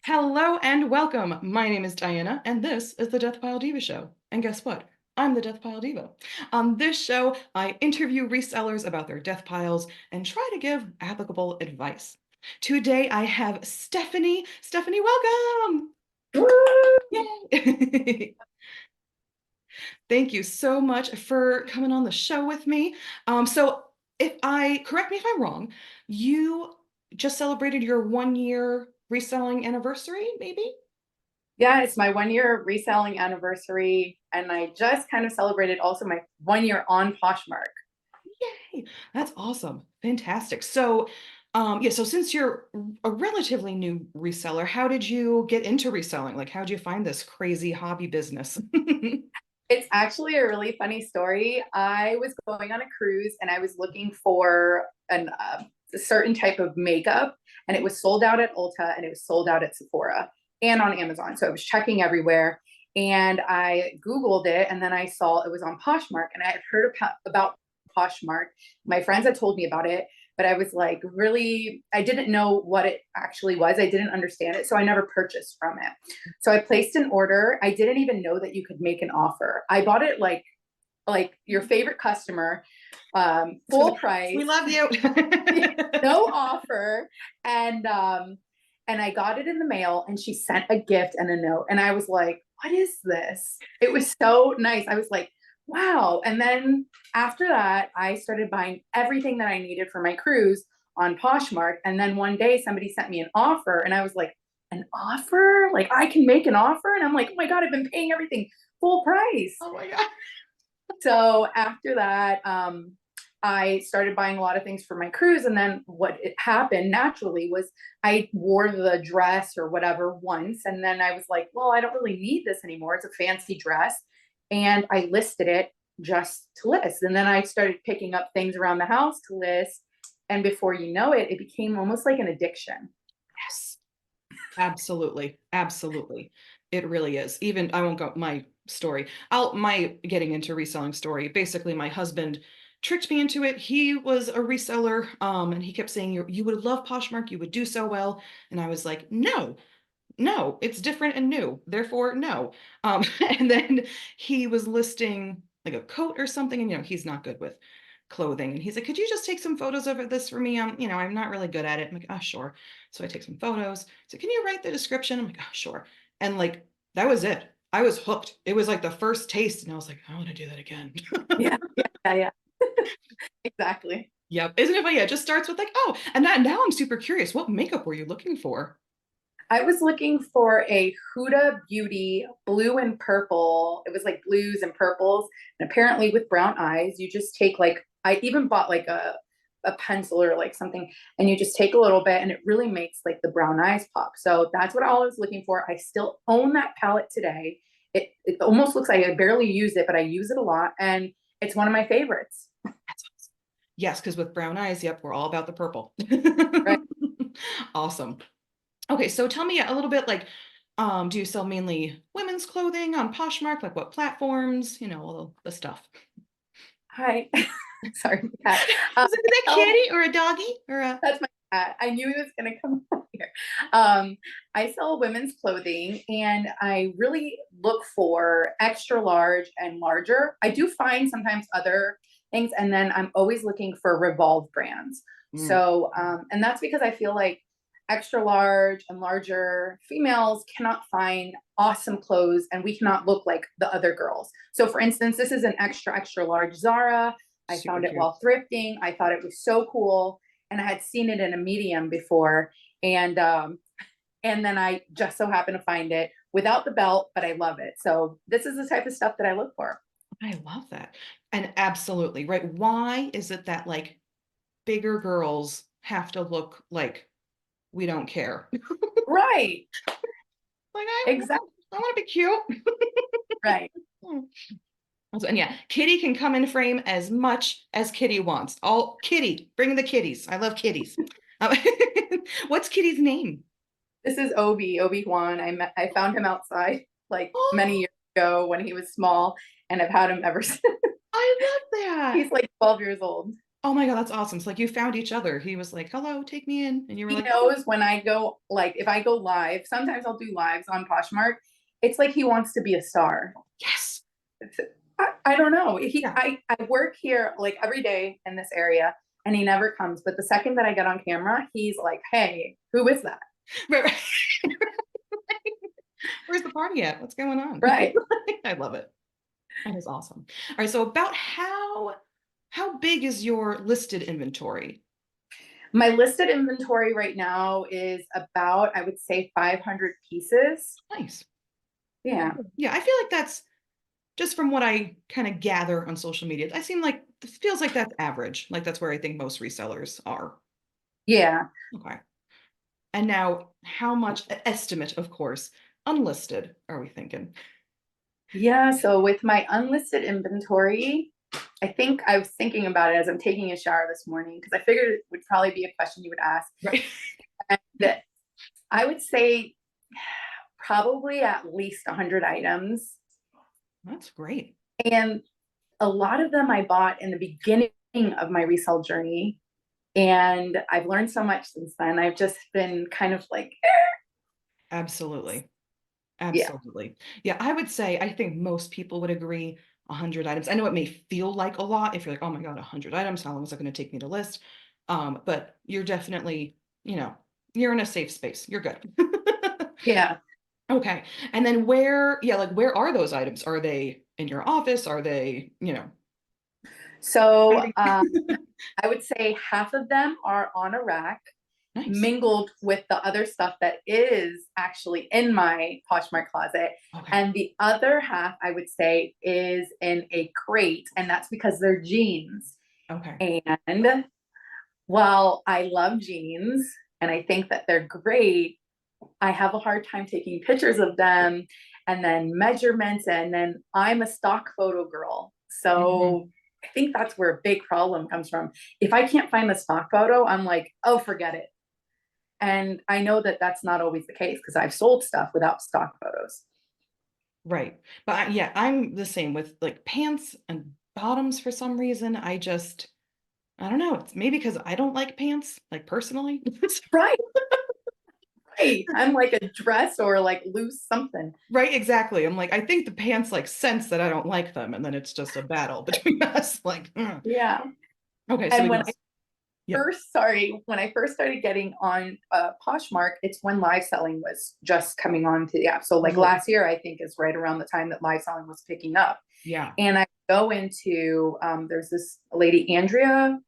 Hello and welcome. My name is Diana, and this is the Death Pile Diva Show. And guess what? I'm the Death Pile Diva. On this show, I interview resellers about their death piles and try to give applicable advice. Today, I have Stephanie. Stephanie, welcome! Woo! Yay! Thank you so much for coming on the show with me. So, correct me if I'm wrong, you just celebrated your 1 year reselling anniversary, maybe? Yeah, it's my 1 year reselling anniversary, and I just kind of celebrated also my 1 year on Poshmark. Yay! That's awesome. Fantastic. So, yeah, so since you're a relatively new reseller, how did you get into reselling? Like, how did you find this crazy hobby business? It's actually a really funny story. I was going on a cruise and I was looking for a certain type of makeup, and it was sold out at Ulta and it was sold out at Sephora and on Amazon. So I was checking everywhere, and I Googled it, and then I saw it was on Poshmark, and I had heard about Poshmark. My friends had told me about it, but I was like, really, I didn't know what it actually was. I didn't understand it. So I never purchased from it. So I placed an order. I didn't even know that you could make an offer. I bought it like your favorite customer, full We price, love you. no offer. And I got it in the mail, and she sent a gift and a note. And I was like, what is this? It was so nice. I was like, wow. And then after that, I started buying everything that I needed for my cruise on Poshmark. And then one day somebody sent me an offer, and I was like, an offer? Like, I can make an offer? And I'm like, oh my God, I've been paying everything full price. Oh my God. So after that, I started buying a lot of things for my cruise. And then what it happened naturally was I wore the dress or whatever once. And then I was like, well, I don't really need this anymore. It's a fancy dress. And I listed it just to list. And then I started picking up things around the house to list. And before you know it, it became almost like an addiction. Yes. Absolutely. Absolutely. It really is. Even I won't go my story. My getting into reselling story. Basically, my husband tricked me into it. He was a reseller, and he kept saying you would love Poshmark, you would do so well. And I was like, no, no, it's different and new. Therefore, no. And then he was listing like a coat or something, and he's not good with clothing. And he's like, could you just take some photos of this for me? I'm not really good at it. I'm like, oh, sure. So I take some photos. So can you write the description? I'm like, oh, sure. And like that was it. I was hooked. It was like the first taste, and I was like, I want to do that again. Yeah, yeah, yeah. Exactly. Yep. Isn't it funny? Yeah, it just starts with like, oh, and that now I'm super curious. What makeup were you looking for? I was looking for a Huda Beauty blue and purple. It was like blues and purples. And apparently with brown eyes, you just take like, I even bought like a pencil or like something, and you just take a little bit and it really makes like the brown eyes pop. So that's what I was looking for. I still own that palette today. It almost looks like I barely use it, but I use it a lot. And it's one of my favorites. That's awesome. Yes, because with brown eyes, yep, we're all about the purple. Right. Awesome. Okay, so tell me a little bit like, do you sell mainly women's clothing on Poshmark? Like what platforms? All the stuff. Hi. Sorry, cat. Was it that Oh, kitty or a doggy or a? that's my cat. I knew he was going to come over here. I sell women's clothing, and I really look for extra large and larger. I do find sometimes other things, and then I'm always looking for Revolve brands. Mm, And that's because I feel like extra large and larger females cannot find awesome clothes, and we cannot look like the other girls. So, for instance, this is an extra, extra large Zara. I super found it cute. while thrifting. I thought it was so cool, and I had seen it in a medium before, and and then I just so happened to find it without the belt, but I love it. So this is the type of stuff that I look for. I love that. And absolutely, right? Why is it that like bigger girls have to look like we don't care? Right. Like Exactly. I want to be cute. Right. And yeah, Kitty can come in frame as much as Kitty wants. All Kitty, bring the kitties. I love kitties. Um, what's Kitty's name? This is Obi-Wan. I found him outside like many Oh, years ago when he was small, and I've had him ever since. I love that. He's like 12 years old. Oh my God, that's awesome. It's like you found each other. He was like, hello, take me in. And you were He like, okay. knows when I go, like, if I go live, sometimes I'll do lives on Poshmark. It's like he wants to be a star. Yes. I don't know. Yeah. I work here like every day in this area and he never comes. But the second that I get on camera, he's like, hey, who is that? Right, right. Where's the party at? What's going on? Right. I love it. That is awesome. All right. So about how big is your listed inventory? My listed inventory right now is about, I would say, 500 pieces. Nice. Yeah. Yeah, I feel like that's just from what I kind of gather on social media. I seem like it feels like that's average. Like that's where I think most resellers are. Yeah. Okay. And now, how much estimate, of course, unlisted are we thinking? Yeah. So with my unlisted inventory, I think I was thinking about it as I'm taking a shower this morning because I figured it would probably be a question you would ask. Right. And that I would say probably at least 100 items. That's great. And a lot of them I bought in the beginning of my resale journey. And I've learned so much since then. I've just been kind of like, Absolutely. yeah, Absolutely. Yeah, I would say I think most people would agree 100 items. I know it may feel like a lot if you're like, oh my God, 100 items. How long is it going to take me to list? But you're definitely, you're in a safe space. You're good. yeah. Okay. And then where, yeah, like where are those items? Are they in your office? Are they, So hiding? I would say half of them are on a rack, Nice. mingled with the other stuff that is actually in my Poshmark closet. Okay. And the other half, I would say, is in a crate. And that's because they're jeans. Okay. And while I love jeans and I think that they're great, I have a hard time taking pictures of them and then measurements. And then I'm a stock photo girl. Mhm. So I think that's where a big problem comes from. If I can't find the stock photo, I'm like, oh, forget it. And I know that that's not always the case because I've sold stuff without stock photos. Right. But yeah, I'm the same with like pants and bottoms for some reason. I don't know. It's maybe because I don't like pants, like personally. Right, right. I'm like a dress or like loose something. Right, exactly. I'm like, I think the pants like sense that I don't like them, and then it's just a battle between us. Like, Yeah. okay, so And we when got, I yep. when I first started getting on Poshmark, it's when live selling was just coming on to the app. So like Oh, last year, I think is right around the time that live selling was picking up. yeah. And I go into there's this lady Andrea,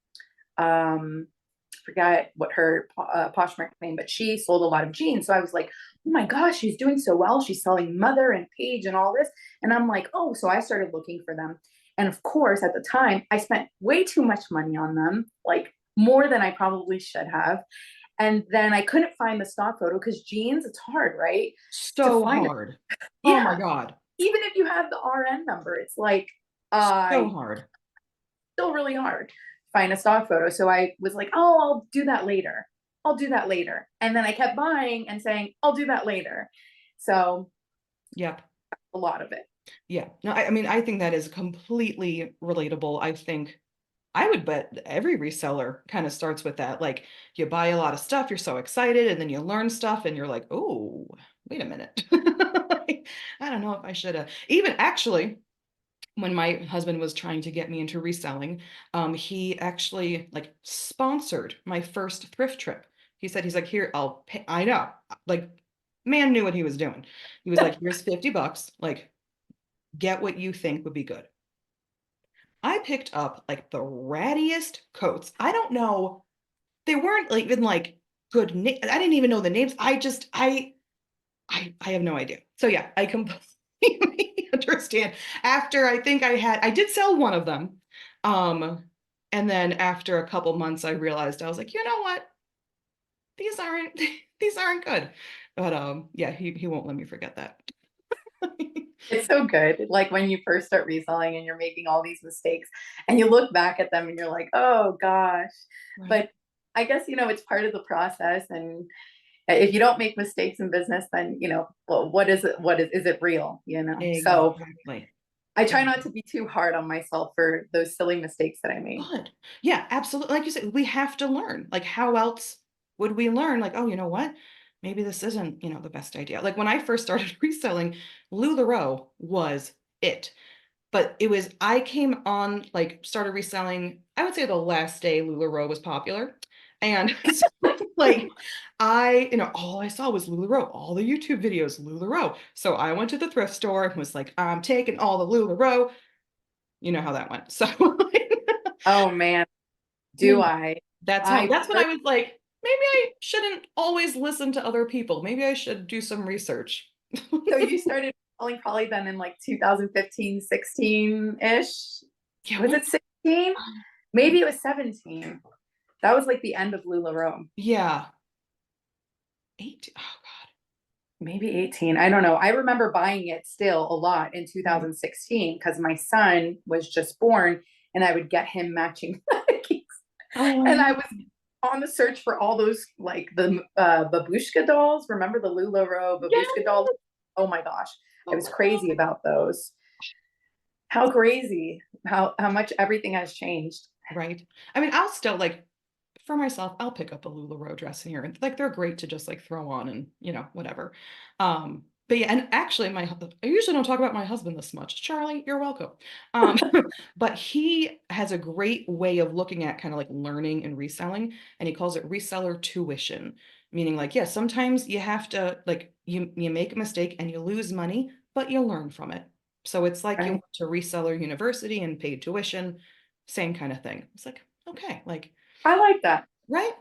forget what her Poshmark name, but she sold a lot of jeans. So I was like, oh my gosh, she's doing so well. She's selling Mother and Page and all this. And I'm like, oh, so I started looking for them. And of course, at the time, I spent way too much money on them, like more than I probably should have. And then I couldn't find the stock photo because jeans, it's hard, right? To So find it. hard. Oh my Yeah. God. Even if you have the RN number, it's like, So I hard. still really hard to find a stock photo. So I was like, oh, I'll do that later. I'll do that later. And then I kept buying and saying, I'll do that later. So Yep. a lot of it. Yeah. No, I mean, I think that is completely relatable. I think I would bet every reseller kind of starts with that. Like you buy a lot of stuff, you're so excited, and then you learn stuff and you're like, oh, wait a minute. Like, I don't know if I should have. Even actually, when my husband was trying to get me into reselling, he actually like sponsored my first thrift trip. He's like, here, I'll pay. I know. Like, man knew what he was doing. He was like, here's 50 bucks. Like, get what you think would be good. I picked up like the rattiest coats. I don't know. They weren't like even like good I didn't even know the names. I have no idea. So yeah, I completely understand. After I think I did sell one of them. And then after a couple months I realized I was like, you know what? These aren't these aren't good. But yeah, he won't let me forget that. It's so good. Like when you first start reselling and you're making all these mistakes and you look back at them and you're like, oh gosh. Right. But I guess, it's part of the process. And if you don't make mistakes in business, then, well, what is it? Is it real? So Exactly. I try not to be too hard on myself for those silly mistakes that I made. Good. Yeah, absolutely. Like you said, we have to learn. Like, how else would we learn? Like, oh, you know what? Maybe this isn't, the best idea. Like when I first started reselling, LuLaRoe was it. But I came on, like, started reselling, I would say the last day LuLaRoe was popular. And so, like, all I saw was LuLaRoe, all the YouTube videos, LuLaRoe. So I went to the thrift store and was like, I'm taking all the LuLaRoe. You know how that went. So, Oh man, I do mean, I? that's I when I was like, maybe I shouldn't always listen to other people. Maybe I should do some research. So you started selling probably then in like 2015, 16-ish. Yeah, Was it 16? Maybe it was 17. That was like the end of LuLaRoe. yeah. 18. Oh Maybe 18. I don't know. I remember buying it still a lot in God. 2016 because my son was just born and I would get him matching Nikes. Oh, I And I love was it. on the search for all those like the babushka dolls. Remember the LuLaRoe babushka Yeah. dolls? Oh my gosh. I Oh, was crazy about those. How crazy. How much everything has changed. right. I mean, I'll still like for myself, I'll pick up a LuLaRoe dress here and like they're great to just like throw on and whatever. But yeah, and actually I usually don't talk about my husband this much. Charlie, you're welcome. Um, but he has a great way of looking at kind of like learning and reselling, and he calls it reseller tuition, meaning like, yeah, sometimes you have to like you make a mistake and you lose money, but you learn from it. So it's like you Right. went to reseller university and paid tuition, same kind of thing. It's like, okay, like, I like that. right?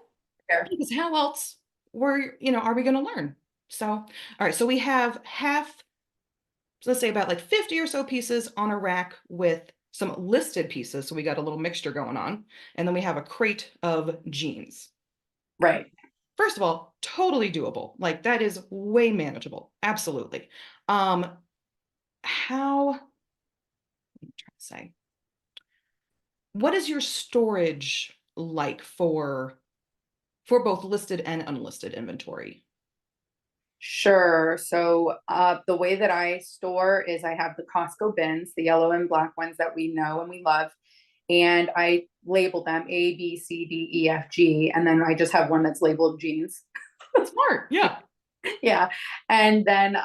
Fair. Because how else are we going to learn? So, all right, so we have let's say about like 50 or so pieces on a rack with some listed pieces. So we got a little mixture going on. And then we have a crate of jeans. Right. First of all, totally doable. Like that is way manageable. Absolutely. Um, how, I'm trying to say, what is your storage like for both listed and unlisted inventory? Sure. So the way that I store is I have the Costco bins, the yellow and black ones that we know and we love, and I label them A, B, C, D, E, F, G, and then I just have one that's labeled jeans. Smart. Yeah. Yeah. And then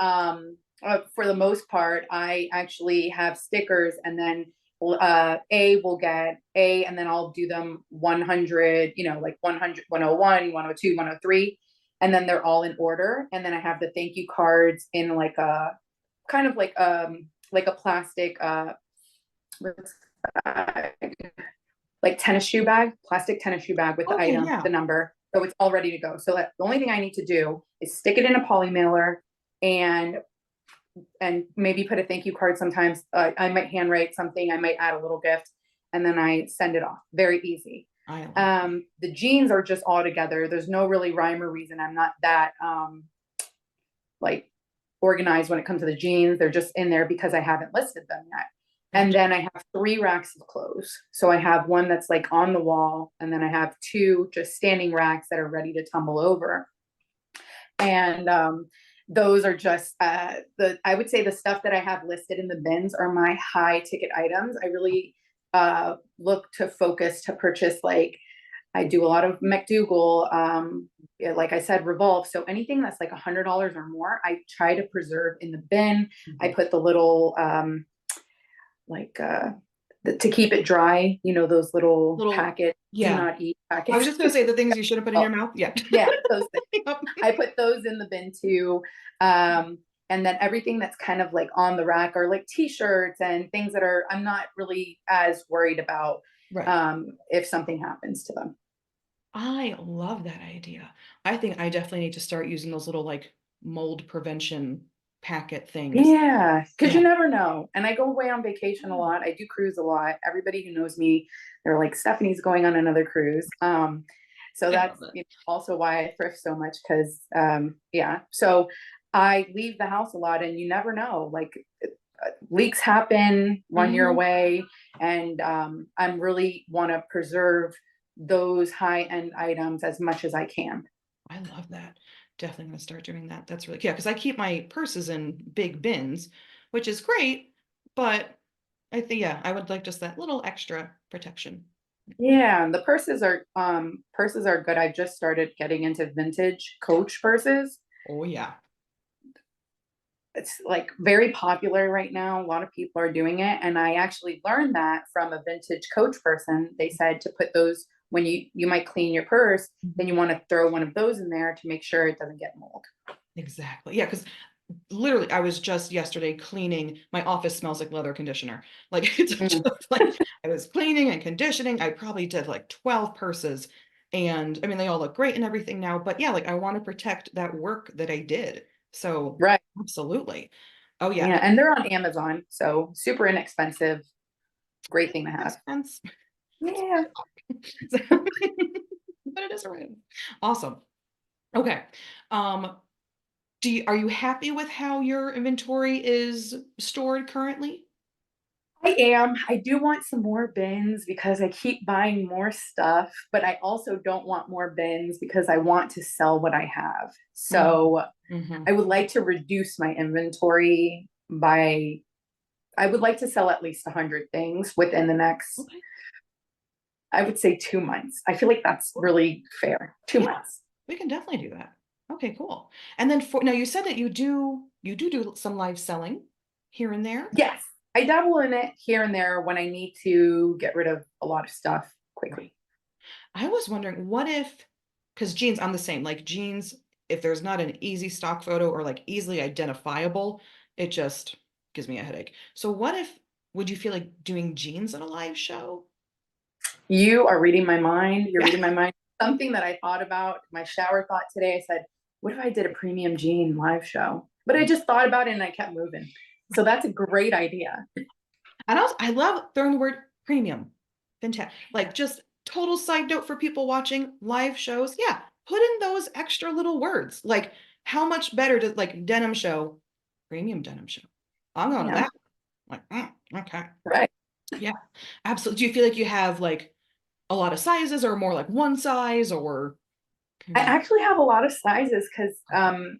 for the most part, I actually have stickers, and then A will get A, and then I'll do them 100, like 100, 101, 102, 103. And then they're all in order. And then I have the thank you cards in like a kind of like a plastic like tennis shoe bag, plastic tennis shoe bag with the Okay. item, the Yeah. number. So it's all ready to go. So that the only thing I need to do is stick it in a poly mailer and maybe put a thank you card sometimes. I might handwrite something, I might add a little gift, and then I send it off. Very easy. I like that. The jeans are just all together. There's no really rhyme or reason. I'm not that like organized when it comes to the jeans. They're just in there because I haven't listed them yet. And Gotcha. then I have 3 racks of clothes. So I have one that's like on the wall, and then I have 2 just standing racks that are ready to tumble over. And those are just I would say the stuff that I have listed in the bins are my high ticket items. I really look to focus to purchase, like, I do a lot of McDougal, like I said, Revolve. So anything that's like $100 or more, I try to preserve in the bin. I Mhm. put the little like to keep it dry, those little Little, packet do yeah. not eat I was packets. just gonna say the things you shouldn't put in Oh, your mouth. Yeah. yeah, those things. Yep. I put those in the bin too. And then everything that's kind of like on the rack are like t-shirts and things that I'm not really as worried about Right. if something happens to them. I love that idea. I think I definitely need to start using those little like mold prevention packet things. Yeah, because Yeah. you never know. And I go away on vacation a lot. I do cruise a lot. Everybody who knows me, they're like, Stephanie's going on another cruise. So I that's love it. also why I thrift so much because, yeah. So I leave the house a lot, and you never know. Like leaks happen when you're Mhm. away, and I'm really want to preserve those high end items as much as I can. I love that. Definitely gonna start doing that. That's really, yeah, because I keep my purses in big bins, which is great, but I think, yeah, I would like just that little extra protection. Yeah, and the purses are good. I just started getting into vintage Coach purses. Oh yeah. It's like very popular right now. A lot of people are doing it. And I actually learned that from a vintage Coach person. They said to put those when you might clean your purse, then Mhm. you want to throw one of those in there to make sure it doesn't get mold. Exactly. Yeah, because literally I was just yesterday cleaning. My office smells like leather conditioner. Like it's Mm, just like I was cleaning and conditioning. I probably did like 12 purses. And I mean, they all look great and everything now, but yeah, like I want to protect that work that I did. So right. absolutely. Oh yeah. Yeah. And they're on Amazon. So super inexpensive. Great thing to have. Expense. Yeah. But it is around. Awesome. Okay. Um, are you happy with how your inventory is stored currently? I am. I do want some more bins because I keep buying more stuff, but I also don't want more bins because I want to sell what I have. Mhm. So Mhm. I would like to reduce my inventory by, I would like to sell at least 100 things within the next, Okay. I would say 2 months. I feel like that's Cool. really fair. Two Yeah, months. we can definitely do that. Okay, cool. And then for now, you said that you do some live selling here and there. Yes, I dabble in it here and there when I need to get rid of a lot of stuff Right. quickly. I was wondering, what if, because jeans, I'm the same. Like jeans, if there's not an easy stock photo or like easily identifiable, it just gives me a headache. So what if, would you feel like doing jeans at a live show? You are reading my mind. You're Yeah. reading my mind. Something that I thought about, my shower thought today, I said, what if I did a premium jean live show? But I just thought about it and I kept moving. So that's a great idea. And also, I love throwing the word premium. Fantastic. Like just total side note for people watching live shows. Yeah, put in those extra little words. Like how much better does like denim show, premium denim show. I'm going to Yeah, that. Like, okay. right. Yeah, absolutely. Do you feel like you have like a lot of sizes or more like one size or I kind of actually have a lot of sizes because okay.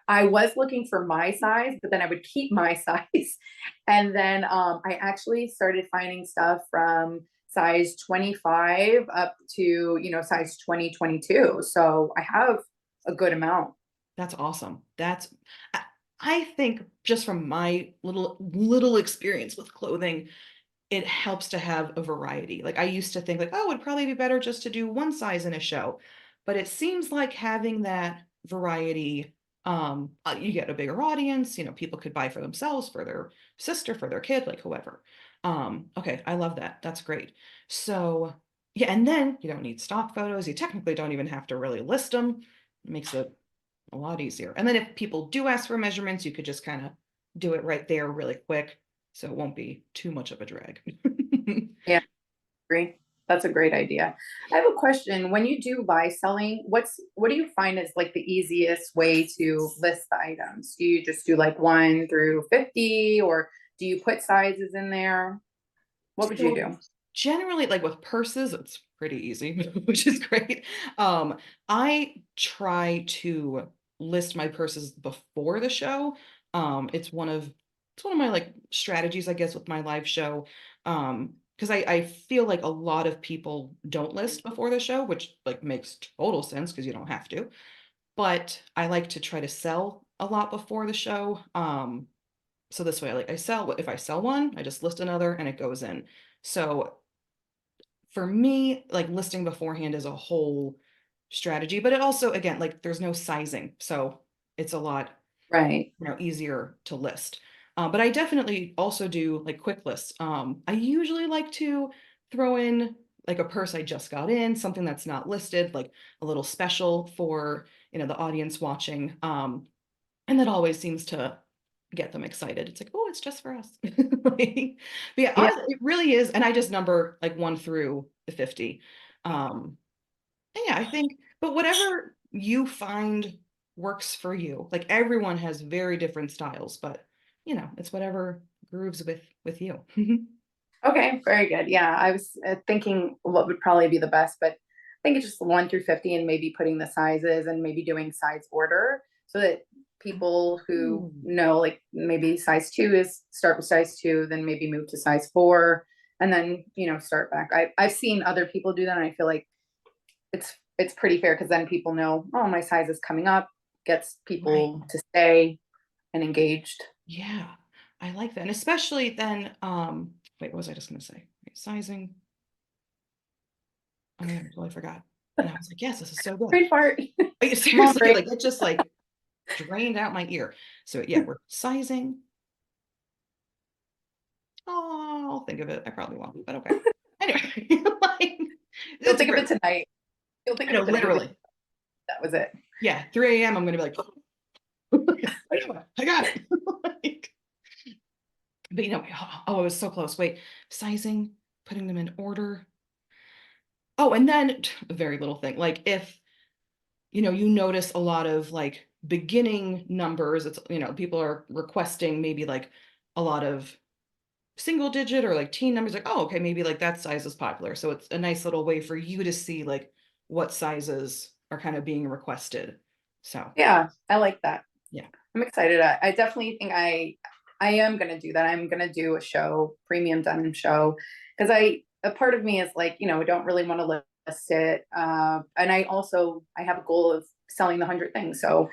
I was looking for my size, but then I would keep my size. And then I actually started finding stuff from size 25 up to, size 20, 22. So I have a good amount. That's awesome. I, I think just from my little experience with clothing, it helps to have a variety. Like I used to think like, oh, it'd probably be better just to do one size in a show. But it seems like having that variety, you get a bigger audience, people could buy for themselves, for their sister, for their kid, like whoever. Okay, I love that. That's great. So yeah, and then you don't need stock photos. You technically don't even have to really list them. It makes it a lot easier. And then if people do ask for measurements, you could just kind of do it right there really quick. So it won't be too much of a drag. Yeah, agree. That's a great idea. I have a question. When you do buy selling, what do you find is like the easiest way to list the items? Do you just do like 1 through 50 or do you put sizes in there? What would you So do? generally, like with purses, it's pretty easy, which is great. I try to list my purses before the show. It's one of my like strategies, I guess, with my live show. Because I feel like a lot of people don't list before the show, which like makes total sense because you don't have to. But I like to try to sell a lot before the show. So this way, like I sell, if I sell one, I just list another and it goes in. So for me, like listing beforehand is a whole strategy, but it also, again, like there's no sizing. So it's a lot, Right. easier to list. But I definitely also do like quick lists. I usually like to throw in like a purse I just got in, something that's not listed, like a little special for, the audience watching. And that always seems to get them excited. It's like, oh, it's just for us. Like, but yeah, Yeah. honestly, it really is. And I just number like 1 through the 50. And yeah, I think, but whatever you find works for you. Like everyone has very different styles, but it's whatever grooves with you. Okay. Very good. Yeah. I was thinking what would probably be the best, but I think it's just 1 through 50 and maybe putting the sizes and maybe doing size order so that people who Ooh. know like maybe size 2 is start with size 2, then maybe move to size 4, and then start back. I've seen other people do that, and I feel like it's pretty fair because then people know, oh, my size is coming up, gets Right. people to stay and engaged. Yeah. I like that. And especially then, wait, what was I just gonna say? Right, sizing. Oh my God, I totally forgot. And I was like, yes, this is so good. Great part. Like, Mom seriously, break. like it just like drained out my ear. So yeah, we're sizing. Oh, I'll think of it. I probably won't, but okay. Anyway, like, You'll it's think of great. it tonight. You'll think I of know, it tonight. You'll be literally. like, that was it. Yeah, 3 a.m. I'm gonna be like, I got it. Like, but oh, it was so close. Wait, sizing, putting them in order. Oh, and then a very little thing. Like if you notice a lot of like beginning numbers, it's people are requesting maybe like a lot of single digit or like teen numbers, like, oh, okay, maybe like that size is popular. So it's a nice little way for you to see like what sizes are kind of being requested. So Yeah, I like that. yeah. I'm excited. I definitely think I am gonna do that. I'm gonna do a show, premium denim show, because a part of me is like, I don't really want to list it. And I have a goal of selling the 100 things. So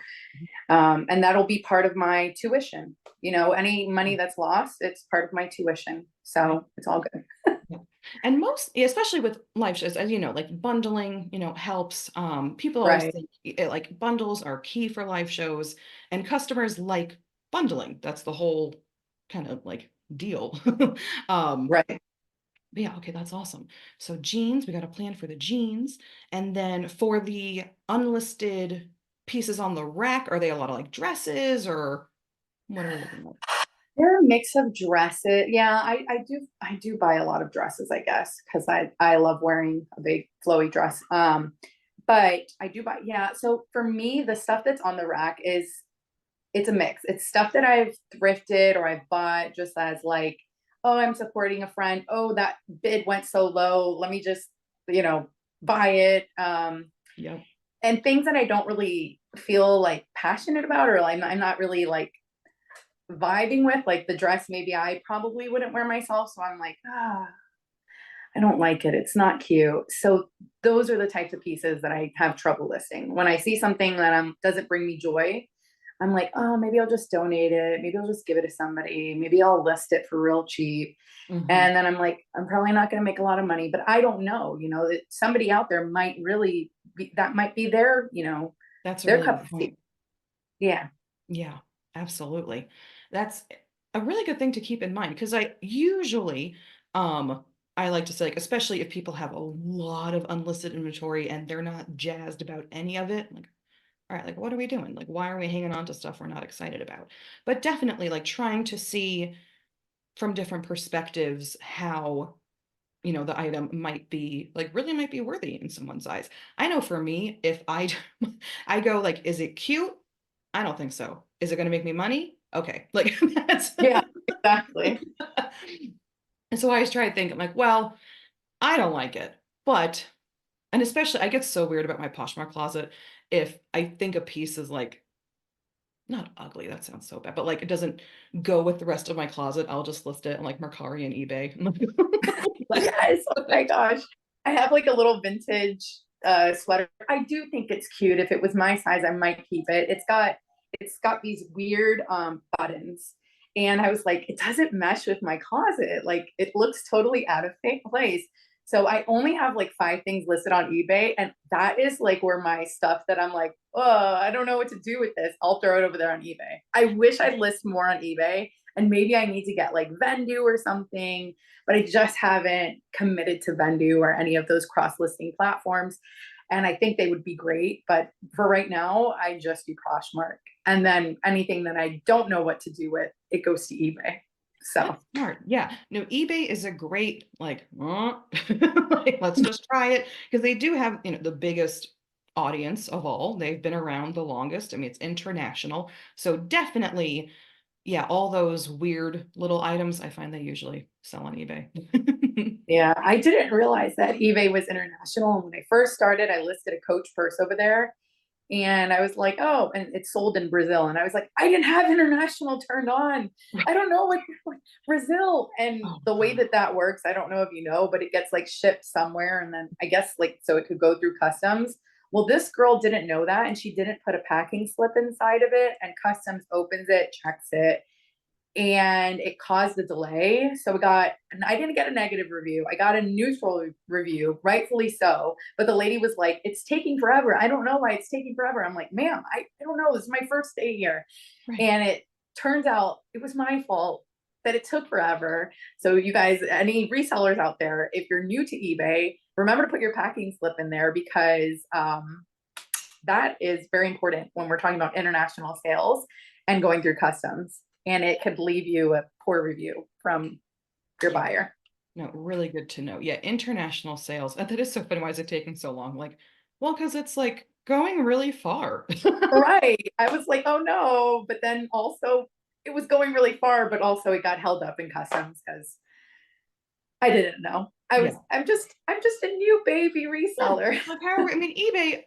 and that'll be part of my tuition. Any money that's lost, it's part of my tuition. Right. So it's all good. Yeah. And most, especially with live shows, as you know, like bundling, helps. People always Right. think like bundles are key for live shows, and customers like bundling. That's the whole kind of like deal. Um, Right. but yeah, okay, that's awesome. So jeans, we got a plan for the jeans, and then for the unlisted pieces on the rack, are they a lot of like dresses or what are we looking at? They're a mix of dresses. Yeah, I do buy a lot of dresses, I guess, because I love wearing a big flowy dress. But I do buy, yeah. So for me, the stuff that's on the rack it's a mix. It's stuff that I've thrifted or I've bought just as like, oh, I'm supporting a friend. Oh, that bid went so low. Let me just, you know, buy it. Yep. And things that I don't really feel like passionate about, or I'm not really like vibing with, like the dress maybe I probably wouldn't wear myself, so I'm like, I don't like it, it's not cute. So those are the types of pieces that I have trouble listing. When I see something that doesn't bring me joy, I'm like, oh, maybe I'll just donate it, maybe I'll just give it to somebody, maybe I'll list it for real cheap. Hmm. And then I'm like, I'm probably not going to make a lot of money, but I don't know, that somebody out there might really that might be their, That's a their really cup good of tea. point. Yeah. Yeah, absolutely. That's a really good thing to keep in mind because I usually, um, I like to say, like, especially if people have a lot of unlisted inventory and they're not jazzed about any of it, like, all right, like, what are we doing? Like, why are we hanging on to stuff we're not excited about? But definitely, like, trying to see from different perspectives how, the item might be, like, really might be worthy in someone's eyes. I know for me, if I, I go, like, is it cute? I don't think so. Is it going to make me money? Okay. Like that's Yeah, exactly. and so I always try to think, I'm like, well, I don't like it, but and especially I get so weird about my Poshmark closet if I think a piece is like not ugly, that sounds so bad, but like it doesn't go with the rest of my closet, I'll just list it on like Mercari and eBay. Yes. Oh my gosh. I have like a little vintage sweater. I do think it's cute. If it was my size, I might keep it. It's got these weird buttons. And I was like, it doesn't mesh with my closet. Like it looks totally out of place. So I only have like 5 things listed on eBay. And that is like where my stuff that I'm like, oh, I don't know what to do with this. I'll throw it over there on eBay. I wish I'd list more on eBay. And maybe I need to get like Vendu or something, but I just haven't committed to Vendu or any of those cross listing platforms. And I think they would be great. But for right now, I just do Poshmark. And then anything that I don't know what to do with, it goes to eBay. So, That's smart. Yeah. No, eBay is a great like, like, let's just try it because they do have, the biggest audience of all. They've been around the longest. I mean, it's international. So definitely, yeah, all those weird little items, I find they usually sell on eBay. yeah, I didn't realize that eBay was international. And when I first started, I listed a Coach purse over there. And I was like, oh, and it's sold in Brazil. And I was like, I didn't have international turned on. I don't know what Brazil. And Oh, the way God. that that works, I don't know if you know, but it gets like shipped somewhere. And then I guess like, so it could go through customs. Well, this girl didn't know that. And she didn't put a packing slip inside of it. And customs opens it, checks it, and it caused the delay. So we got, and I didn't get a negative review. I got a neutral review, rightfully so. But the lady was like, it's taking forever. I don't know why it's taking forever. I'm like, ma'am, I don't know. This is my first day here. Right. And it turns out it was my fault that it took forever. So you guys, any resellers out there, if you're new to eBay, remember to put your packing slip in there because that is very important when we're talking about international sales and going through customs. And it could leave you a poor review from your Yeah. buyer. No, really good to know. Yeah, international sales. That is so funny. Why is it taking so long? Like, well, because it's like going really far. Right. I was like, oh no. But then also it was going really far, but also it got held up in customs because I didn't know. Yeah. I'm just a new baby Yeah. reseller. Like how I mean, eBay,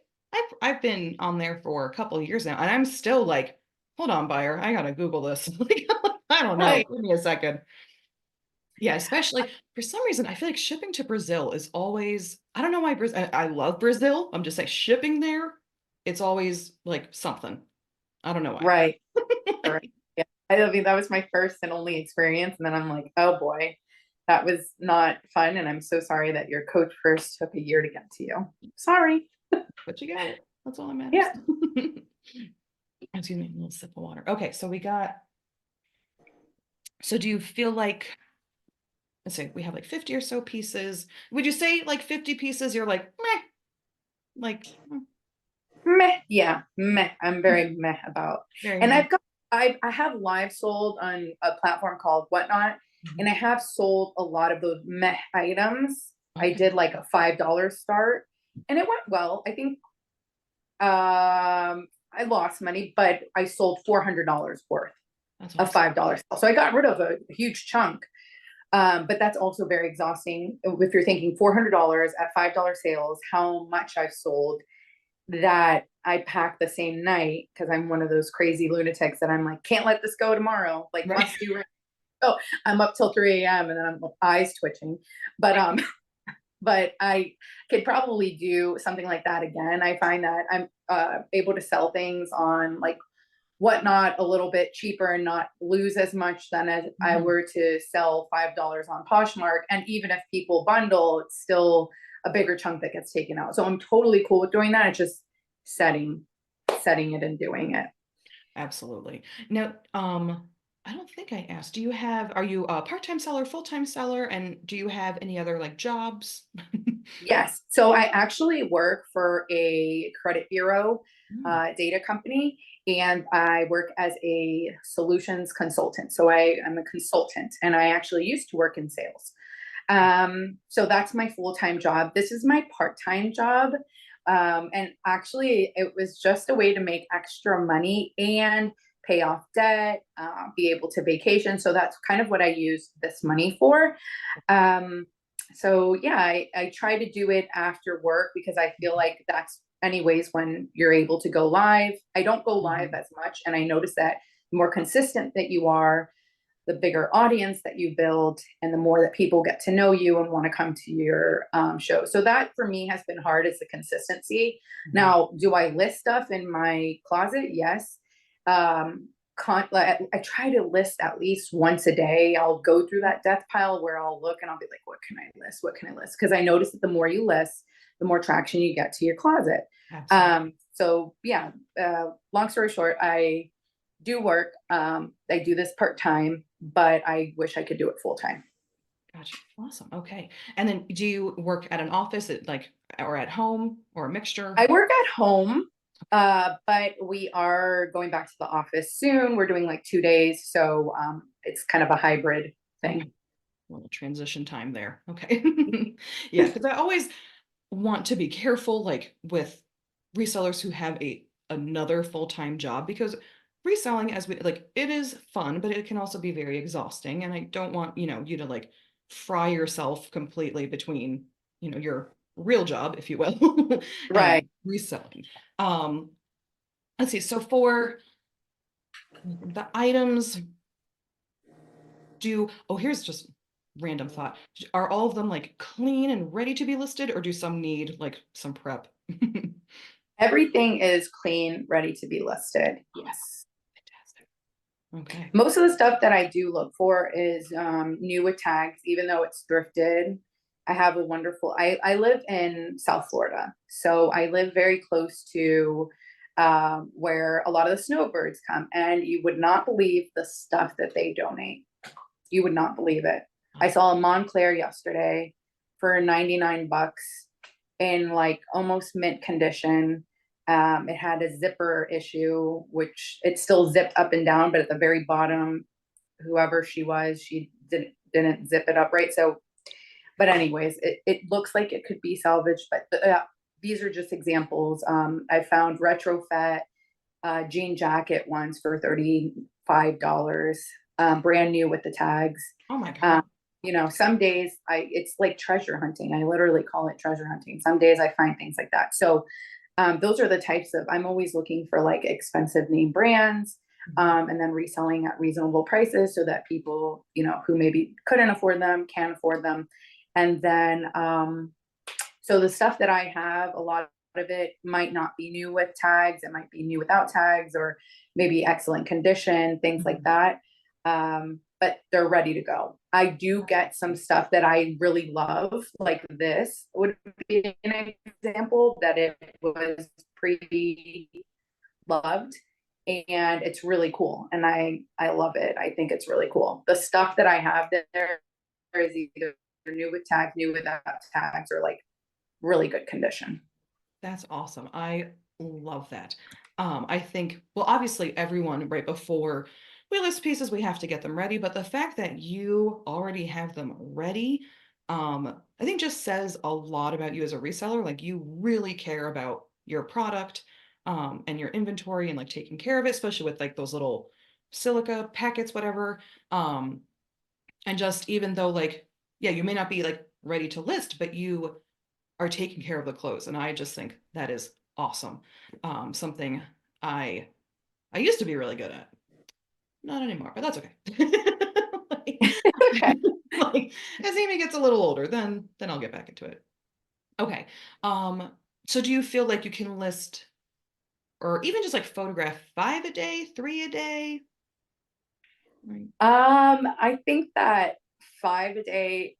I've been on there for a couple of years now, and I'm still like, hold on, buyer, I gotta Google this. Like, I don't know. Right. Give me a second. Yeah, especially for some reason, I feel like shipping to Brazil is always, I don't know why Brazil, I love Brazil. I'm just like shipping there, it's always like something. I don't know why. Right. Right. Yeah. I mean, that was my first and only experience. And then I'm like, oh boy, that was not fun. And I'm so sorry that your coach first took a year to get to you. Sorry. But you got it. That's all that matters. Yeah. Excuse me, a little sip of water. Okay, so we got, so do you feel like, let's say we have like 50 or so pieces. Would you say like 50 pieces, you're like, meh, like Meh. Yeah. Meh. I'm very meh about. very And meh. I have live sold on a platform called Whatnot. And Mhm. I have sold a lot of those meh items. I Okay, did like a $5 start and it went well. I think I lost money, but I sold $400 worth that's of awesome. $5. So I got rid of a huge chunk. But that's also very exhausting. If you're thinking $400 at $5 sales, how much I've sold that I pack the same night because I'm one of those crazy lunatics that I'm like, can't let this go tomorrow. Like Right. must do right. Oh, I'm up till 3 a.m. and then I'm eyes twitching. But but I could probably do something like that again. I find that I'm able to sell things on like Whatnot a little bit cheaper and not lose as much than as I Mhm. were to sell $5 on Poshmark. And even if people bundle, it's still a bigger chunk that gets taken out. So I'm totally cool with doing that. It's just setting setting it and doing it. Absolutely. Now, I don't think I asked, do you have, are you a part-time seller, full-time seller, and do you have any other like jobs? Yes. So I actually work for a credit bureau Mm, data company, and I work as a solutions consultant. So I am a consultant, and I actually used to work in sales. So that's my full time job. This is my part time job. And actually, it was just a way to make extra money and pay off debt, be able to vacation. So that's kind of what I use this money for. Um, so yeah, I try to do it after work because I feel like that's anyways when you're able to go live. I don't go live mhm. as much, and I notice that the more consistent that you are, the bigger audience that you build, and the more that people get to know you and want to come to your show. So that for me has been hard, is the consistency. Mhm. Now, do I list stuff in my closet? Yes. I try to list at least once a day. I'll go through that death pile where I'll look and I'll be like, what can I list? What can I list? Because I notice that the more you list, the more traction you get to your closet. Absolutely. So yeah, long story short, I do work. I do this part time, but I wish I could do it full time. Gotcha. Awesome. Okay. And then do you work at an office at like or at home or a mixture? I work at home, but we are going back to the office soon. We're doing like 2 days, so it's kind of a hybrid Okay. thing. A little transition time there. Okay. Yeah, because I always want to be careful like with resellers who have a another full-time job because reselling as we like it is fun, but it can also be very exhausting. And I don't want, you to like fry yourself completely between, your real job, if you will, Right. and reselling. Um, let's see. So for the items, here's just random thought. Are all of them like clean and ready to be listed, or do some need like some prep? Everything is clean, ready to be listed. Yes. Fantastic. Okay. Most of the stuff that I do look for is new with tags, even though it's thrifted. I have a wonderful, I live in South Florida. So I live very close to where a lot of the snowbirds come. And you would not believe the stuff that they donate. You would not believe it. I saw a Montclair yesterday for 99 bucks in like almost mint condition. It had a zipper issue, which it still zipped up and down, but at the very bottom, whoever she was, she didn't zip it up right. So, but anyways, it looks like it could be salvaged, but these are just examples. I found retrofit jean jacket ones for $35, brand new with the tags. Oh my God. Um, you know, some days it's like treasure hunting. I literally call it treasure hunting. Some days I find things like that. So those are the types of, I'm always looking for like expensive name brands, and then reselling at reasonable prices so that people, you know, who maybe couldn't afford them can afford them. And then, so the stuff that I have, a lot of it might not be new with tags. It might be new without tags, or maybe excellent condition, things like that. But they're ready to go. I do get some stuff that I really love, like this would be an example that it was pre loved, and it's really cool. And I love it. I think it's really cool. The stuff that I have there is either new with tags, new without tags, or like really good condition. That's awesome. I love that. I think, well, obviously everyone right before we list pieces, we have to get them ready, but the fact that you already have them ready, I think just says a lot about you as a reseller. Like you really care about your product, and your inventory and like taking care of it, especially with like those little silica packets, whatever. Um, and just even though like, yeah, you may not be like ready to list, but you are taking care of the clothes. And I just think that is awesome. Something I I used to be really good at. Not anymore, but that's okay. like, Okay. like, as Amy gets a little older, then I'll get back into it. Okay. Um, so do you feel like you can list or even just like photograph 5 a day, 3 a day? Right. I think that 5 a day,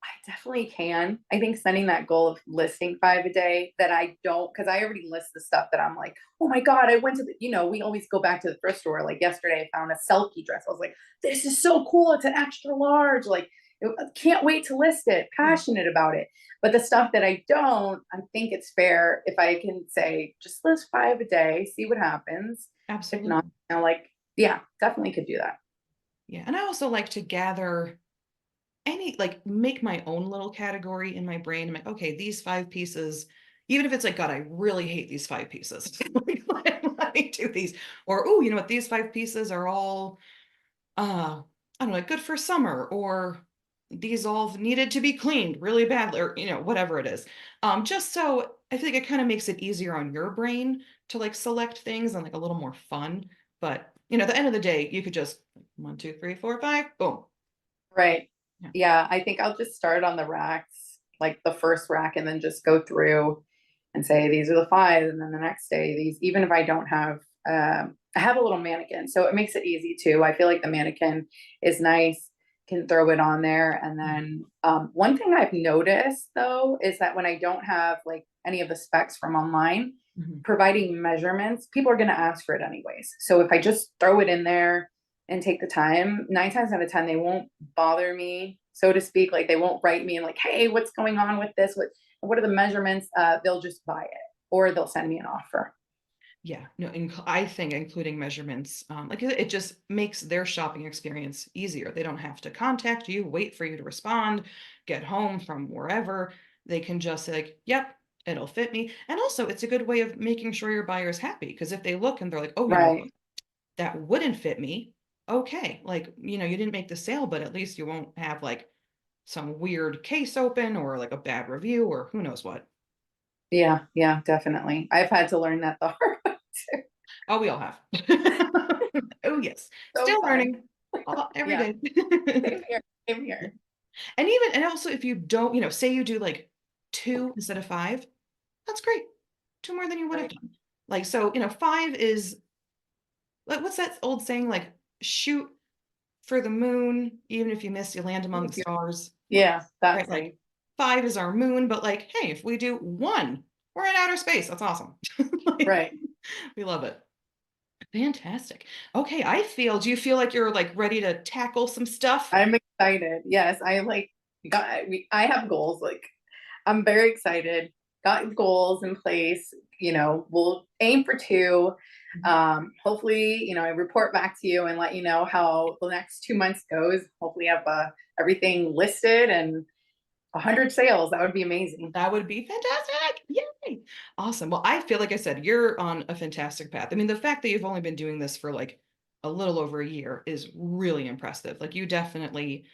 I definitely can. I think setting that goal of listing 5 a day that I don't, because I already list the stuff that I'm like, oh my God, I went to the, you know, we always go back to the thrift store. Like yesterday, I found a selkie dress. I was like, this is so cool. It's an extra large. Like, I can't wait to list it, Yeah, passionate about it. But the stuff that I don't, I think it's fair if I can say, just list 5 a day, see what happens. If not, absolutely. you know, like, yeah, definitely could do that. Yeah. And I also like to gather any like make my own little category in my brain. I'm like, okay, these 5 pieces, even if it's like, God, I really hate these 5 pieces. Like, let me do these. Or, oh, you know what, these 5 pieces are all I don't know, like good for summer, or these all needed to be cleaned really badly, or whatever it is. Just so I think it kind of makes it easier on your brain to like select things and like a little more fun. But at the end of the day, you could just 1, 2, 3, 4, 5, boom. Right. Yeah. Yeah, I think I'll just start on the racks, like the first rack, and then just go through and say these are the five, and then the next day these. Even if I don't have, I have a little mannequin, so it makes it easy too. I feel like the mannequin is nice, can throw it on there, and then one thing I've noticed though is that when I don't have like any of the specs from online, Mhm. providing measurements, people are going to ask for it anyways. So if I just throw it in there and take the time, 9 times out of 10, they won't bother me, so to speak. Like they won't write me and like, hey, what's going on with this? What are the measurements? They'll just buy it or they'll send me an offer. Yeah, no, I think including measurements, like it just makes their shopping experience easier. They don't have to contact you, wait for you to respond, get home from wherever. They can just say like, "Yep, it'll fit me." And also, it's a good way of making sure your buyer's happy because if they look and they're like, "Oh, Right. that wouldn't fit me," okay, like you didn't make the sale, but at least you won't have like some weird case open or like a bad review or who knows what. Yeah. Yeah, definitely. I've had to learn that the hard way too. Oh, we all have. Oh, yes. So Still fun. learning every Yeah. day. Same here. Same here. And even, and also if you don't, say you do like two instead of five, that's great. Two more than you would have Right. done. Like, so, five is like, what's that old saying? Like, shoot for the moon, even if you miss, you land among the stars, Yeah, right? that's Like, right. five is our moon, but like, hey, if we do one, we're in outer space. That's awesome. Like, Right. we love it. Fantastic. Okay, do you feel like you're like ready to tackle some stuff? I'm excited. Yes, I have goals. Like, I'm very excited. Got goals in place. We'll aim for two. Mhm. Hopefully, I report back to you and let you know how the next 2 months goes. Hopefully, have everything listed and 100 sales. That would be amazing. That would be fantastic. Yay. Awesome. Well, I feel like I said, you're on a fantastic path. I mean, the fact that you've only been doing this for like a little over a year is really impressive. Like you definitely,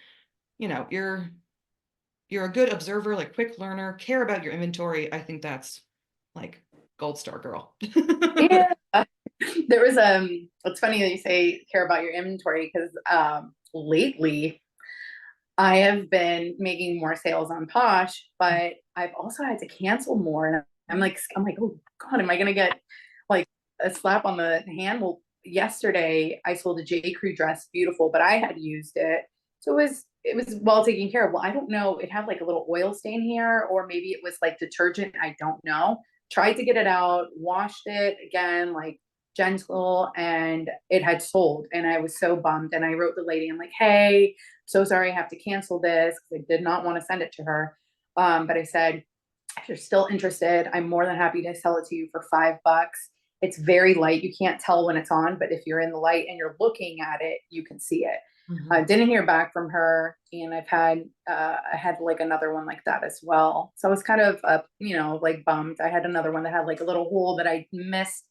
you're a good observer, like quick learner, care about your inventory. I think that's like gold star girl. Yeah. There was it's funny that you say care about your inventory because lately I have been making more sales on Posh, but I've also had to cancel more. And I'm like, oh God, am I gonna get like a slap on the hand? Well, yesterday I sold a J. Crew dress, beautiful, but I had used it. So it was well taken care of. Well, I don't know. It had like a little oil stain here, or maybe it was like detergent. I don't know. Tried to get it out, washed it again, like gentle, and it had sold. And I was so bummed. And I wrote the lady, I'm like, hey, so sorry, I have to cancel this because I did not want to send it to her. But I said, if you're still interested, I'm more than happy to sell it to you for $5. It's very light. You can't tell when it's on, but if you're in the light and you're looking at it, you can see it. I Mhm. didn't hear back from her, and I had like another one like that as well. So I was kind of like bummed. I had another one that had like a little hole that I missed.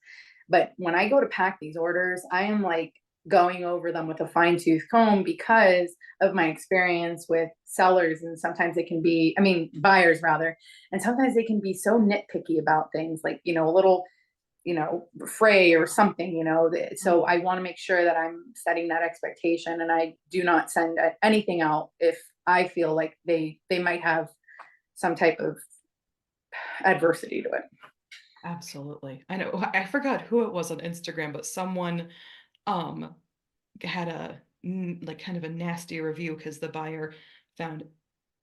But when I go to pack these orders, I am like going over them with a fine tooth comb because of my experience with sellers, and sometimes they can be, I mean, buyers rather, and sometimes they can be so nitpicky about things like, a little, fray or something, so I want to make sure that I'm setting that expectation, and I do not send anything out if I feel like they might have some type of adversity to it. Absolutely. I know. I forgot who it was on Instagram, but someone um had like kind of a nasty review because the buyer found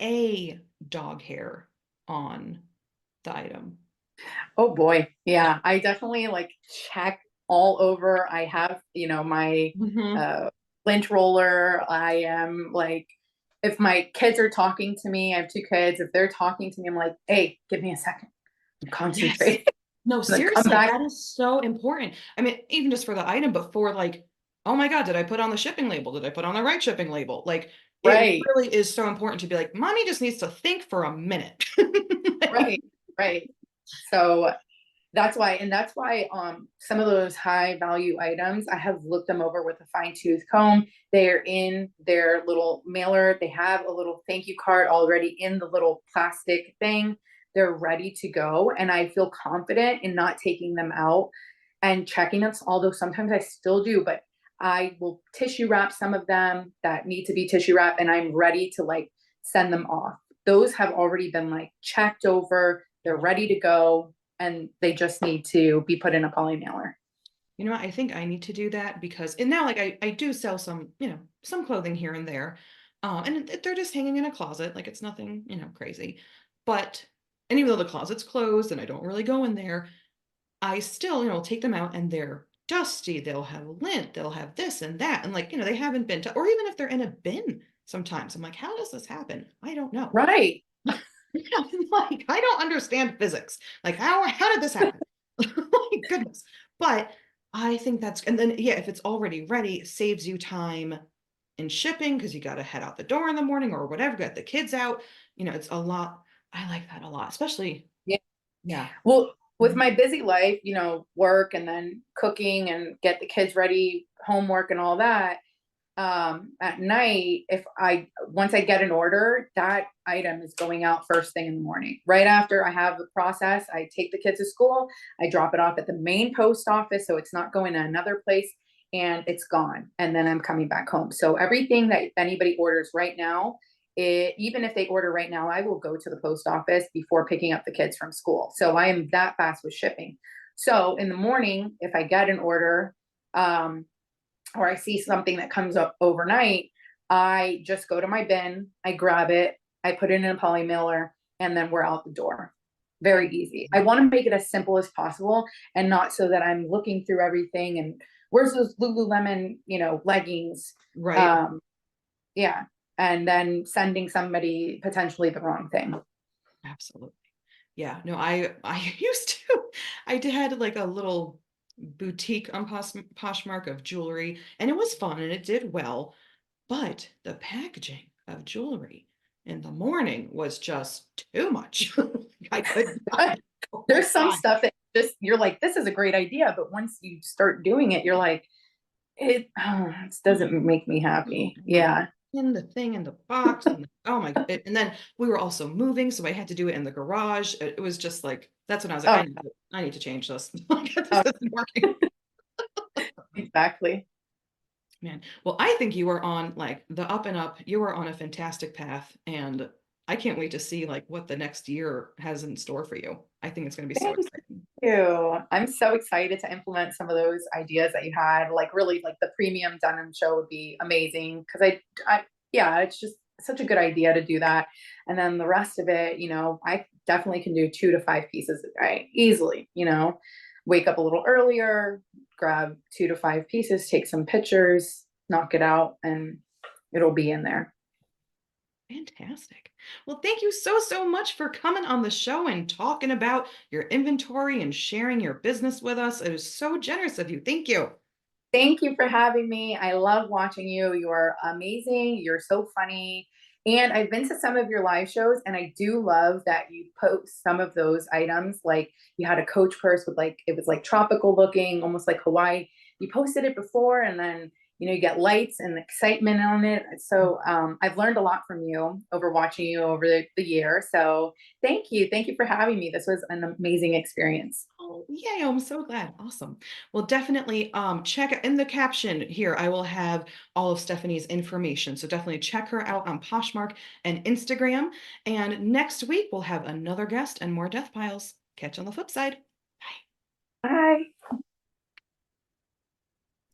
a dog hair on the item. Oh boy. Yeah, I definitely like check all over. I have, my Mhm. uh lint roller. I am like, if my kids are talking to me, I have two kids. If they're talking to me, I'm like, hey, give me a second. I'm Yes. concentrating. No, And then come seriously, back. that is so important. I mean, even just for the item, but for like, oh my God, did I put on the shipping label? Did I put on the right shipping label? Like, it Right, really is so important to be like, mommy just needs to think for a minute. right, right. So that's why some of those high value items, I have looked them over with a fine tooth comb. They're in their little mailer. They have a little thank you card already in the little plastic thing. They're ready to go, and I feel confident in not taking them out and checking them, although sometimes I still do, but I will tissue wrap some of them that need to be tissue wrap, and I'm ready to like send them off. Those have already been like checked over. They're ready to go, and they just need to be put in a poly mailer. You know what? I think I need to do that because, and now like I do sell some, some clothing here and there. And they're just hanging in a closet, like it's nothing, crazy. But, and even though the closet's closed and I don't really go in there, I still, take them out and they're dusty. They'll have lint, they'll have this and that. And like, they haven't been to, or even if they're in a bin sometimes, I'm like, how does this happen? I don't know. Right. Like, I don't understand physics. Like, how did this happen? My goodness. But I think that's, and then, yeah, if it's already ready, it saves you time in shipping because you got to head out the door in the morning or whatever, got the kids out. It's a lot. I like that a lot, especially, Yeah. yeah. Well, with Mhm. my busy life, work and then cooking and get the kids ready, homework and all that, At night, if I once I get an order, that item is going out first thing in the morning. Right after I have the process, I take the kids to school, I drop it off at the main post office so it's not going to another place, and it's gone. And then I'm coming back home. So everything that anybody orders right now, even if they order right now, I will go to the post office before picking up the kids from school. So I am that fast with shipping. So in the morning, if I get an order, um, or I see something that comes up overnight, I just go to my bin, I grab it, I put it in a poly mailer, and then we're out the door. Very easy. I want to make it as simple as possible and not so that I'm looking through everything and where's those Lululemon, leggings? Right. Um, yeah. And then sending somebody potentially the wrong thing. Absolutely. Yeah, no, I used to, had like a little boutique on Poshmark of jewelry, and it was fun and it did well, but the packaging of jewelry in the morning was just too much. I could not There's go some on. stuff that just you're like, this is a great idea, but once you start doing it, you're like, it doesn't make me happy. Yeah. In the thing in the box and oh my God. And then we were also moving, so I had to do it in the garage. It was just like that's when I was like, Oh, I need to change this. Like, this oh, isn't working. exactly. Man, well, I think you are on like the up and up. You are on a fantastic path, and I can't wait to see like what the next year has in store for you. I think it's going to be so Thank exciting. you. I'm so excited to implement some of those ideas that you had. Like really, like the premium denim show would be amazing because yeah, it's just such a good idea to do that. And then the rest of it, I definitely can do 2 to 5 pieces a day easily. Wake up a little earlier, grab 2 to 5 pieces, take some pictures, knock it out, and it'll be in there. Fantastic. Well, thank you so, so much for coming on the show and talking about your inventory and sharing your business with us. It is so generous of you. Thank you. Thank you for having me. I love watching you. You are amazing. You're so funny. And I've been to some of your live shows, and I do love that you post some of those items. Like you had a Coach purse with like, it was like tropical looking, almost like Hawaii. You posted it before, and then, you get lights and excitement on it. So I've learned a lot from you over watching you over the year. So thank you. Thank you for having me. This was an amazing experience. Oh, yay. I'm so glad. Awesome. Well, definitely check in the caption here. I will have all of Stephanie's information. So definitely check her out on Poshmark and Instagram. And next week we'll have another guest and more death piles. Catch you on the flip side. Bye. Bye.